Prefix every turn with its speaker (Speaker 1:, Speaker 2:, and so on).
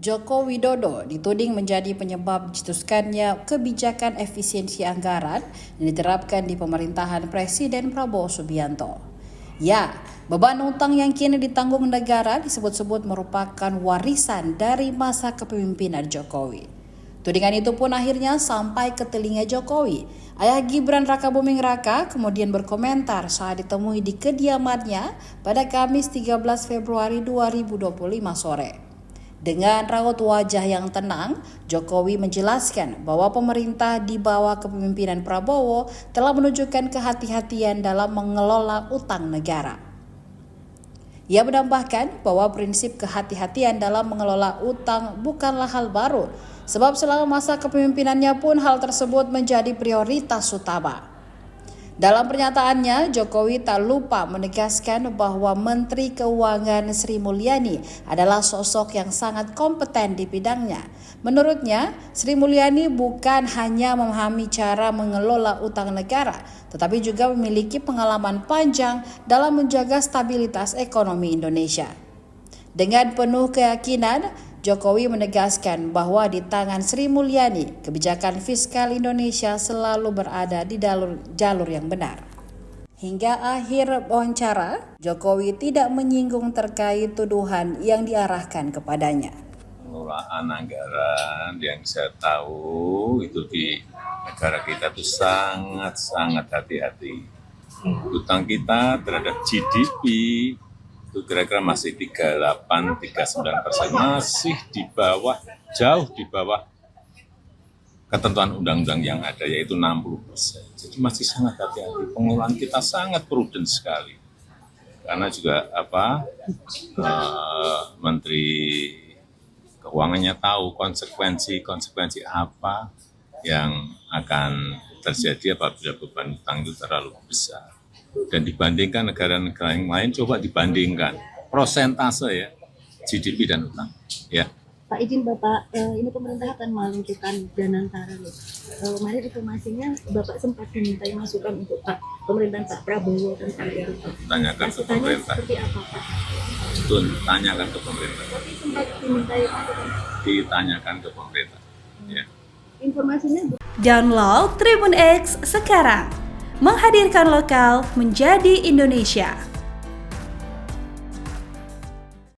Speaker 1: Joko Widodo dituding menjadi penyebab dicetuskannya kebijakan efisiensi anggaran yang diterapkan di pemerintahan Presiden Prabowo Subianto. Ya, beban utang yang kini ditanggung negara disebut-sebut merupakan warisan dari masa kepemimpinan Jokowi. Tudingan itu pun akhirnya sampai ke telinga Jokowi. Ayah Gibran Rakabuming Raka kemudian berkomentar saat ditemui di kediamannya pada Kamis 13 Februari 2025 sore. Dengan raut wajah yang tenang, Jokowi menjelaskan bahwa pemerintah di bawah kepemimpinan Prabowo telah menunjukkan kehati-hatian dalam mengelola utang negara. Ia menambahkan bahwa prinsip kehati-hatian dalam mengelola utang bukanlah hal baru, sebab selama masa kepemimpinannya pun hal tersebut menjadi prioritas utama. Dalam pernyataannya, Jokowi tak lupa menegaskan bahwa Menteri Keuangan Sri Mulyani adalah sosok yang sangat kompeten di bidangnya. Menurutnya, Sri Mulyani bukan hanya memahami cara mengelola utang negara, tetapi juga memiliki pengalaman panjang dalam menjaga stabilitas ekonomi Indonesia. Dengan penuh keyakinan, Jokowi menegaskan bahwa di tangan Sri Mulyani, kebijakan fiskal Indonesia selalu berada di jalur yang benar. Hingga akhir wawancara, Jokowi tidak menyinggung terkait tuduhan yang diarahkan kepadanya.
Speaker 2: Pengelolaan anggaran yang saya tahu itu di negara kita itu sangat hati-hati. Utang kita terhadap GDP itu kira-kira masih 38-39%, masih di bawah, jauh di bawah ketentuan undang-undang yang ada, yaitu 60%. Jadi masih sangat hati-hati. Pengelolaan kita sangat prudent sekali. Karena juga Menteri Keuangannya tahu konsekuensi apa yang akan terjadi apabila beban utang itu terlalu besar. Dan dibandingkan negara-negara yang lain, coba dibandingkan prosentase ya GDP dan utang. Ya.
Speaker 3: Pak, izin Bapak, ini pemerintah akan meluncurkan Danantara loh. Kemarin informasinya Bapak sempat dimintai masukan untuk pemerintahan Pak Prabowo dan Pak Jokowi.
Speaker 2: Tanyakan ke pemerintah.
Speaker 3: Seperti apa Pak?
Speaker 2: Itu tanyakan ke pemerintah.
Speaker 3: Tapi sempat dimintai masukan.
Speaker 2: Ditanyakan ke pemerintah. Ya.
Speaker 3: Informasinya.
Speaker 4: Download Tribun X sekarang. Menghadirkan lokal menjadi Indonesia.